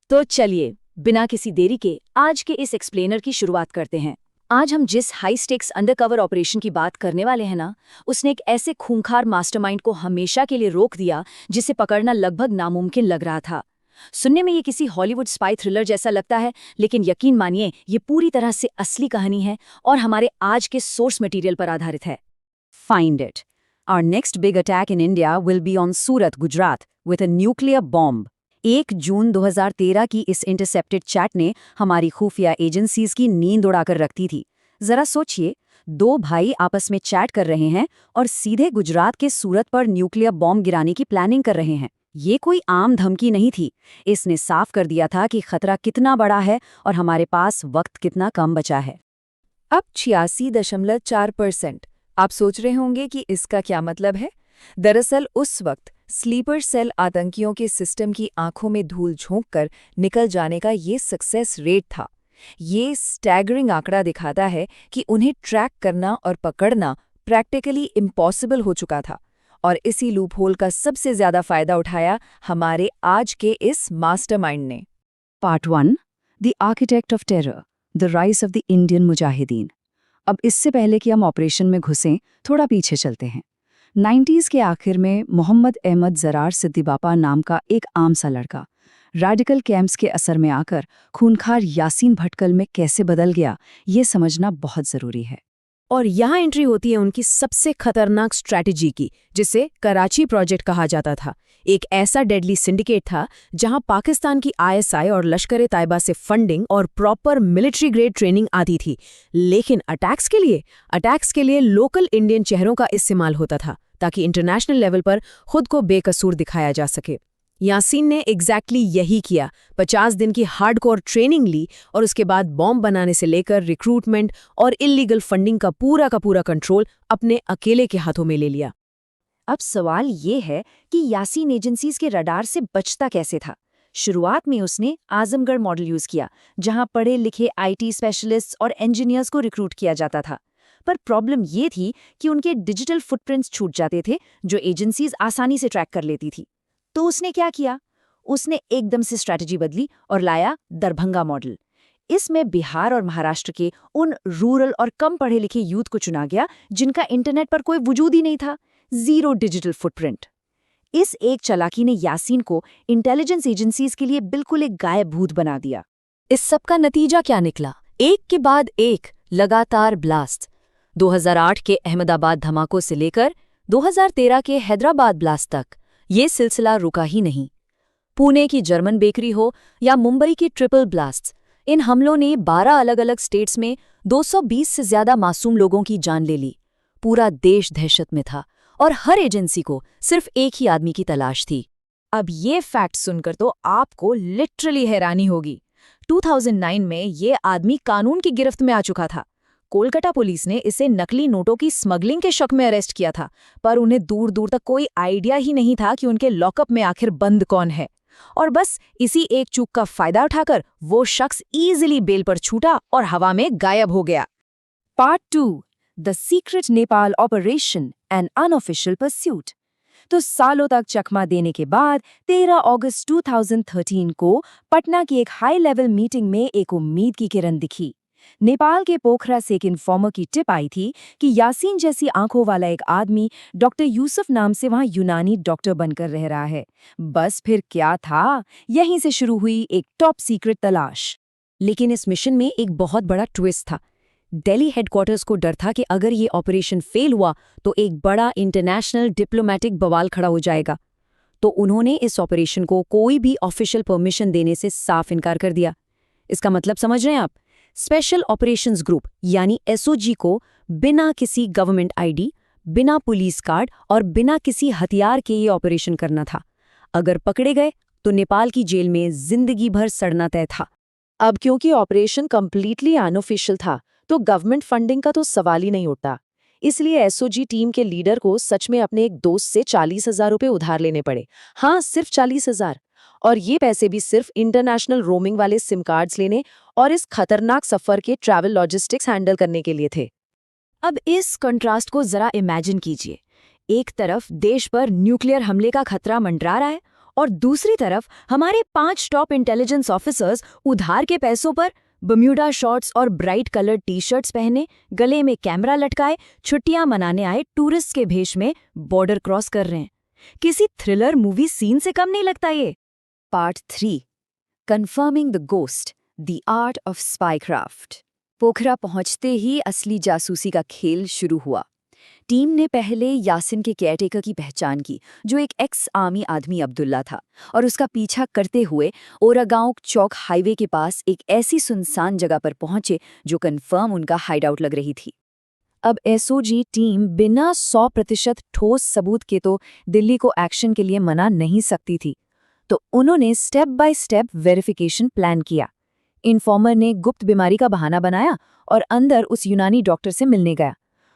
तो चलिए बिना किसी देरी के आज के इस एक्सप्लेनर की शुरुआत करते हैं। आज हम जिस हाई स्टेक्स अंडरकवर ऑपरेशन की बात करने वाले हैं ना, उसने एक ऐसे खूंखार मास्टरमाइंड को हमेशा के लिए रोक दिया जिसे पकड़ना लगभग नामुमकिन लग रहा था। सुनने में ये किसी हॉलीवुड स्पाई थ्रिलर जैसा लगता है, लेकिन यकीन मानिए ये पूरी तरह से असली कहानी है और हमारे आज के सोर्स मटेरियल पर आधारित है। Find it. Our next big attack in India will be on Surat, Gujarat, with a nuclear bomb. 1 जून 2013 की इस इंटरसेप्टेड चैट ने हमारी खुफिया एजेंसीज की नींद उड़ाकर रखती थी। जरा सोचिए, 2 भाई आपस में चैट कर रहे हैं और सीधे गुजरात के सूरत पर न्यूक्लियर बॉम्ब गिराने की प्लानिंग कर रहे हैं। ये कोई आम धमकी नहीं थी। इसने साफ कर दिया था कि खतरा कितना बड़ा है और हमारे पास वक्त कितना कम बचा है। अब 86.4%। आप सोच रहे होंगे कि इसका क्या मतलब है। दरअसल उस वक्त स्लीपर सेल आतंकियों के सिस्टम की आंखों में धूल झोंककर निकल जाने का ये सक्सेस रेट था। ये स्टैगरिंग आंकड़ा दिखाता है कि उन्हें ट्रैक करना और पकड़ना प्रैक्टिकली इम्पॉसिबल हो चुका था, और इसी लूपहोल का सबसे ज्यादा फायदा उठाया हमारे आज के इस मास्टरमाइंड ने। Part 1, the architect of terror, the rise of the Indian Mujahideen. अब इससे पहले कि हम ऑपरेशन में घुसें, थोड़ा पीछे चलते हैं। 90s के आखिर में मोहम्मद अहमद जरार सिद्दीबापा नाम का एक आम सा लड़का रेडिकल कैंप्स के असर में आकर खूनखार यासीन भटकल में कैसे बदल गया, ये समझना बहुत ज़रूरी है। और यहाँ एंट्री होती है उनकी सबसे खतरनाक स्ट्रैटेजी की, जिसे कराची प्रोजेक्ट कहा जाता था। एक ऐसा डेडली सिंडिकेट था जहां पाकिस्तान की आईएसआई और लश्कर-ए-तैयबा से फंडिंग और प्रॉपर मिलिट्री ग्रेड ट्रेनिंग आती थी, लेकिन अटैक्स के लिए लोकल इंडियन चेहरों का इस्तेमाल होता था ताकि इंटरनेशनल लेवल पर खुद को बेकसूर दिखाया जा सके। यासीन ने एग्जैक्टली यही किया। 50 दिन की हार्डकोर ट्रेनिंग ली और उसके बाद बॉम्ब बनाने से लेकर रिक्रूटमेंट और इल्लीगल फंडिंग का पूरा कंट्रोल अपने अकेले के हाथों में ले लिया। अब सवाल ये है कि यासीन एजेंसीज के रडार से बचता कैसे था। शुरुआत में उसने आजमगढ़ मॉडल यूज किया, जहां पढ़े लिखे आईटी स्पेशलिस्ट्स और इंजीनियर्स को रिक्रूट किया जाता था। पर प्रॉब्लम ये थी कि उनके डिजिटल फुटप्रिंट्स छूट जाते थे, जो एजेंसीज आसानी से ट्रैक कर लेती थी। तो उसने क्या किया? उसने एकदम से स्ट्रैटेजी बदली और लाया दरभंगा मॉडल। इसमें बिहार और महाराष्ट्र के उन रूरल और कम पढ़े लिखे यूथ को चुना गया जिनका इंटरनेट पर कोई वजूद ही नहीं था, जीरो डिजिटल फुटप्रिंट। इस एक चालाकी ने यासीन को इंटेलिजेंस एजेंसीज के लिए बिल्कुल एक गायब भूत बना दिया। इस सब का नतीजा क्या निकला? एक के बाद एक लगातार ब्लास्ट। 2008 के अहमदाबाद धमाकों से लेकर 2013 के हैदराबाद ब्लास्ट तक ये सिलसिला रुका ही नहीं। पुणे की जर्मन बेकरी हो या मुंबई की ट्रिपल ब्लास्ट, इन हमलों ने 12 अलग अलग स्टेट्स में 220 से ज्यादा मासूम लोगों की जान ले ली। पूरा देश दहशत में था और हर एजेंसी को सिर्फ एक ही आदमी की तलाश थी। अब ये फैक्ट सुनकर तो आपको लिटरली हैरानी होगी। 2009 में ये आदमी कानून की गिरफ्त में आ चुका था। कोलकाता पुलिस ने इसे नकली नोटों की स्मगलिंग के शक में अरेस्ट किया था, पर उन्हें दूर दूर तक कोई आइडिया ही नहीं था कि उनके लॉकअप में आखिर बंद कौन है। और बस इसी एक चूक का फायदा उठाकर वो शख्स इजीली बेल पर छूटा और हवा में गायब हो गया। Part 2, the secret Nepal operation and unofficial pursuit. तो सालों तक चकमा देने के बाद 13 अगस्त 2013 को पटना की एक हाई लेवल मीटिंग में एक उम्मीद की किरण दिखी। नेपाल के पोखरा से एक इन्फॉर्मर की टिप आई थी कि यासीन जैसी आंखों वाला एक आदमी डॉक्टर यूसुफ नाम से वहां यूनानी डॉक्टर बनकर रह रहा है। बस फिर क्या था, यहीं से शुरू हुई एक टॉप सीक्रेट तलाश। लेकिन इस मिशन में एक बहुत बड़ा ट्विस्ट था। दिल्ली हेडक्वार्टर्स को डर था कि अगर ये ऑपरेशन फेल हुआ तो एक बड़ा इंटरनेशनल डिप्लोमैटिक बवाल खड़ा हो जाएगा। तो उन्होंने इस ऑपरेशन को कोई भी ऑफिशियल परमिशन देने से साफ इनकार कर दिया। इसका मतलब समझ रहे हैं आप? स्पेशल ऑपरेशंस ग्रुप यानी एसओजी को बिना किसी गवर्नमेंट आईडी, बिना पुलिस कार्ड और बिना किसी हथियार के ये ऑपरेशन करना था। अगर पकड़े गए तो नेपाल की जेल में जिंदगी भर सड़ना तय था। अब क्योंकि ऑपरेशन कंप्लीटली अनऑफिशियल था, तो गवर्नमेंट फंडिंग का तो सवाल ही नहीं उठता। इसलिए एसओजी टीम के लीडर को सच में अपने एक दोस्त से 40,000 रुपए उधार लेने पड़े। हाँ, सिर्फ 40,000। और ये पैसे भी सिर्फ इंटरनेशनल रोमिंग वाले सिम कार्ड्स लेने और इस खतरनाक सफर के ट्रैवल लॉजिस्टिक्स हैंडल करने के लिए थे। अब इस कंट्रास्ट को जरा इमेजिन कीजिए। एक तरफ देश पर न्यूक्लियर हमले का खतरा मंडरा रहा है और दूसरी तरफ हमारे 5 टॉप इंटेलिजेंस ऑफिसर्स उधार के पैसों पर बम्यूडा शॉर्ट्स और ब्राइट कलर्ड टी-शर्ट्स पहने, गले में कैमरा लटकाए, छुट्टियां मनाने आए टूरिस्ट के भेष में बॉर्डर क्रॉस कर रहे हैं। किसी थ्रिलर मूवी सीन से कम नहीं लगता ये। Part 3 confirming the ghost, the art of spycraft. Pokhara पहुंचते ही असली जासूसी का खेल शुरू हुआ। टीम ने पहले यासिन के केयरटेकर की पहचान की, जो एक एक्स आर्मी आदमी अब्दुल्ला था, और उसका पीछा करते हुए ओरागांव चौक हाईवे के पास एक ऐसी सुनसान जगह पर पहुंचे जो कन्फर्म उनका हाइडआउट लग रही थी। अब एसओजी टीम बिना 100% ठोस सबूत के तो दिल्ली को एक्शन के लिए मना नहीं सकती थी, तो उन्होंने step by step verification plan किया। इन्फॉर्मर ने गुप्त बीमारी का बहाना बनाया और अंदर उस यूनानी डॉक्टर से मिलने गया।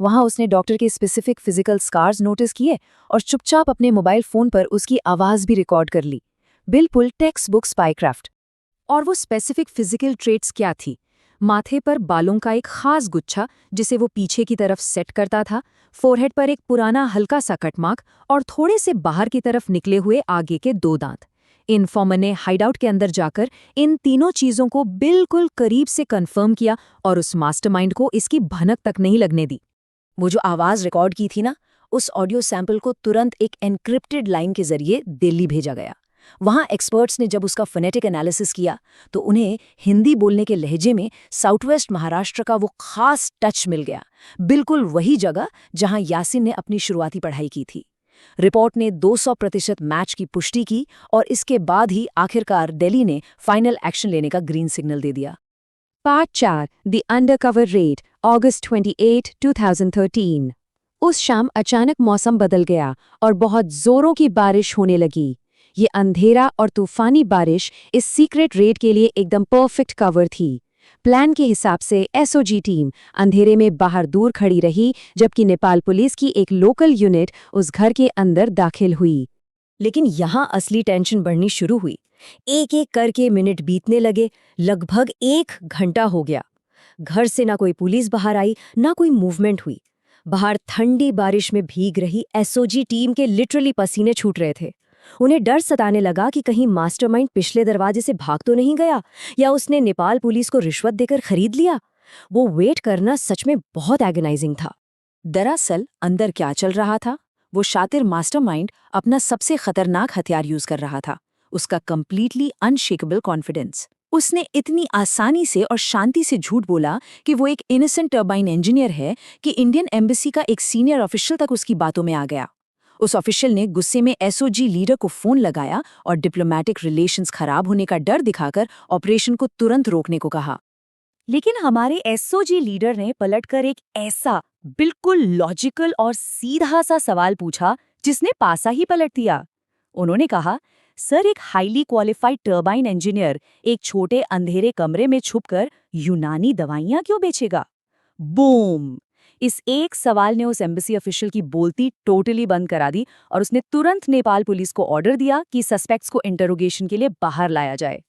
वहां उसने डॉक्टर के स्पेसिफिक फिजिकल स्कार्स नोटिस किए और चुपचाप अपने मोबाइल फोन पर उसकी आवाज भी रिकॉर्ड कर ली। बिल्कुल टेक्स्ट बुक स्पाईक्राफ्ट। और वो स्पेसिफिक फिजिकल ट्रेट्स क्या थी? माथे पर बालों का एक खास गुच्छा जिसे वो पीछे की तरफ सेट करता था, फोरहेड पर एक पुराना हल्का सा कटमार्क और थोड़े से बाहर की तरफ निकले हुए आगे के 2 दांत। इन्फॉर्मर ने हाइडआउट के अंदर जाकर इन तीनों चीजों को बिल्कुल करीब से कंफर्म किया और उस मास्टरमाइंड को इसकी भनक तक नहीं लगने दी। वो जो आवाज रिकॉर्ड की थी ना, उस ऑडियो सैंपल को तुरंत एक एन्क्रिप्टेड लाइन के जरिए दिल्ली भेजा गया। वहां एक्सपर्ट्स ने जब उसका फोनेटिक एनालिसिस किया तो उन्हें हिंदी बोलने के लहजे में साउथ वेस्ट महाराष्ट्र का वो खास टच मिल गया, बिल्कुल वही जगह जहां यासिन ने अपनी शुरुआती पढ़ाई की थी। रिपोर्ट ने 200% मैच की पुष्टि की और इसके बाद ही आखिरकार दिल्ली ने फाइनल एक्शन लेने का ग्रीन सिग्नल दे दिया। पार्ट 4 द अंडरकवर रेड, अगस्त 28, 2013। उस शाम अचानक मौसम बदल गया और बहुत जोरों की बारिश होने लगी। ये अंधेरा और तूफानी बारिश इस सीक्रेट रेड के लिए एकदम परफेक्ट कवर थी। प्लान के हिसाब से एसओजी टीम अंधेरे में बाहर दूर खड़ी रही, जबकि नेपाल पुलिस की एक लोकल यूनिट उस घर के अंदर दाखिल हुई। लेकिन यहाँ असली टेंशन बढ़नी शुरू हुई। एक एक करके मिनट बीतने लगे। लगभग 1 घंटा हो गया। घर से ना कोई पुलिस बाहर आई, ना कोई मूवमेंट हुई। बाहर ठंडी बारिश में भीग रही एसओजी टीम के लिटरली पसीने छूट रहे थे। उन्हें डर सताने लगा कि कहीं मास्टरमाइंड पिछले दरवाजे से भाग तो नहीं गया या उसने नेपाल पुलिस को रिश्वत देकर खरीद लिया। वो वेट करना सच में बहुत एगनाइजिंग था। दरअसल अंदर क्या चल रहा था? वो शातिर मास्टरमाइंड अपना सबसे खतरनाक हथियार यूज कर रहा था, उसका कंप्लीटली अनशेकेबल कॉन्फिडेंस। उसने इतनी आसानी से और शांति से झूठ बोला कि वो एक इनोसेंट टर्बाइन इंजीनियर है कि इंडियन एम्बेसी का एक सीनियर ऑफिशियल तक उसकी बातों में आ गया। उस ऑफिशियल ने गुस्से में एसओजी लीडर को फोन लगाया और डिप्लोमेटिक रिलेशंस खराब होने का डर दिखाकर ऑपरेशन को तुरंत रोकने को कहा। लेकिन हमारे एसओजी लीडर ने पलटकर एक ऐसा बिल्कुल लॉजिकल और सीधा सा सवाल पूछा जिसने पासा ही पलट दिया। उन्होंने कहा, सर, एक हाईली क्वालिफाइड टर्बाइन इंजीनियर एक छोटे अंधेरे कमरे में छुपकर यूनानी दवाइयां क्यों बेचेगा? बूम! इस एक सवाल ने उस एम्बेसी ऑफिशियल की बोलती टोटली बंद करा दी और उसने तुरंत नेपाल पुलिस को ऑर्डर दिया कि सस्पेक्ट्स को इंटरोगेशन के लिए बाहर लाया जाए।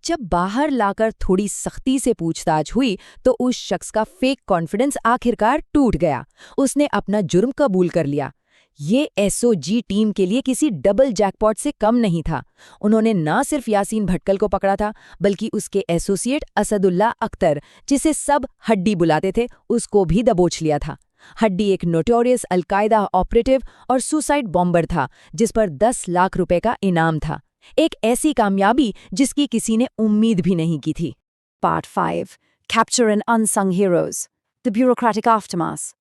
जब बाहर लाकर थोड़ी सख्ती से पूछताछ हुई तो उस शख्स का फेक कॉन्फिडेंस आखिरकार टूट गया। उसने अपना जुर्म कबूल कर लिया। ये एसओजी टीम के लिए किसी डबल जैकपॉट से कम नहीं था। उन्होंने न सिर्फ यासीन भटकल को पकड़ा था, बल्कि उसके एसोसिएट असदुल्ला अख्तर, जिसे सब हड्डी बुलाते थे, उसको भी दबोच लिया था। हड्डी एक नोटोरियस अलकायदा ऑपरेटिव और सुसाइड बॉम्बर था, जिस पर 10 लाख रुपए का इनाम था। एक ऐसी कामयाबी जिसकी किसी ने उम्मीद भी नहीं की थी। Part 5 capture and unsung heroes, the bureaucratic aftermath.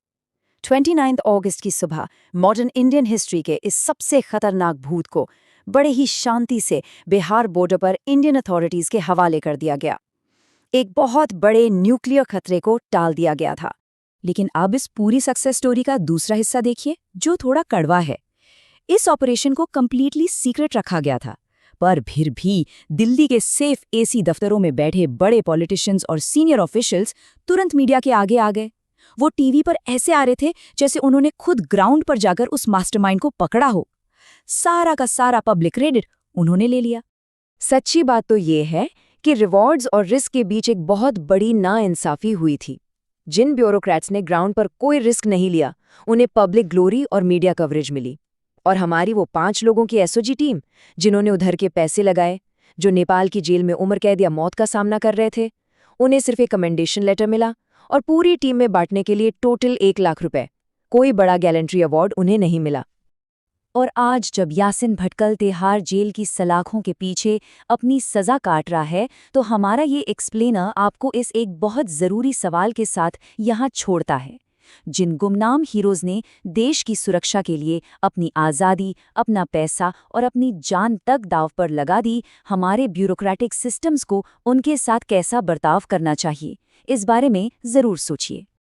29 अगस्त की सुबह मॉडर्न इंडियन हिस्ट्री के इस सबसे खतरनाक भूत को बड़े ही शांति से बिहार बॉर्डर पर इंडियन अथॉरिटीज के हवाले कर दिया गया। एक बहुत बड़े न्यूक्लियर खतरे को टाल दिया गया था। लेकिन अब इस पूरी सक्सेस स्टोरी का दूसरा हिस्सा देखिए, जो थोड़ा कड़वा है। इस ऑपरेशन को कंप्लीटली सीक्रेट रखा गया था, पर फिर भी दिल्ली के सेफ एसी दफ्तरों में बैठे बड़े पॉलिटिशियंस और सीनियर ऑफिशियल्स तुरंत मीडिया के आगे आ गए। वो टीवी पर ऐसे आ रहे थे जैसे उन्होंने खुद ग्राउंड पर जाकर उस मास्टरमाइंड को पकड़ा हो। सारा का सारा पब्लिक क्रेडिट उन्होंने ले लिया। सच्ची बात तो ये है कि रिवॉर्ड्स और रिस्क के बीच एक बहुत बड़ी नाइंसाफी हुई थी। जिन ब्यूरोक्रेट्स ने ग्राउंड पर कोई रिस्क नहीं लिया, उन्हें पब्लिक ग्लोरी और मीडिया कवरेज मिली। और हमारी वो 5 लोगों की एसओजी टीम, जिन्होंने उधर के पैसे लगाए, जो नेपाल की जेल में उम्र कैद या मौत का सामना कर रहे थे, उन्हें सिर्फ एक कमेंडेशन लेटर मिला और पूरी टीम में बांटने के लिए टोटल 1 लाख रुपए। कोई बड़ा गैलेंट्री अवार्ड उन्हें नहीं मिला। और आज जब यासिन भटकल तिहाड़ जेल की सलाखों के पीछे अपनी सज़ा काट रहा है, तो हमारा ये एक्सप्लेनर आपको इस एक बहुत ज़रूरी सवाल के साथ यहाँ छोड़ता है। जिन गुमनाम हीरोज़ ने देश की सुरक्षा के लिए अपनी आज़ादी, अपना पैसा और अपनी जान तक दांव पर लगा दी, हमारे ब्यूरोक्रेटिक सिस्टम्स को उनके साथ कैसा बर्ताव करना चाहिए, इस बारे में ज़रूर सोचिए।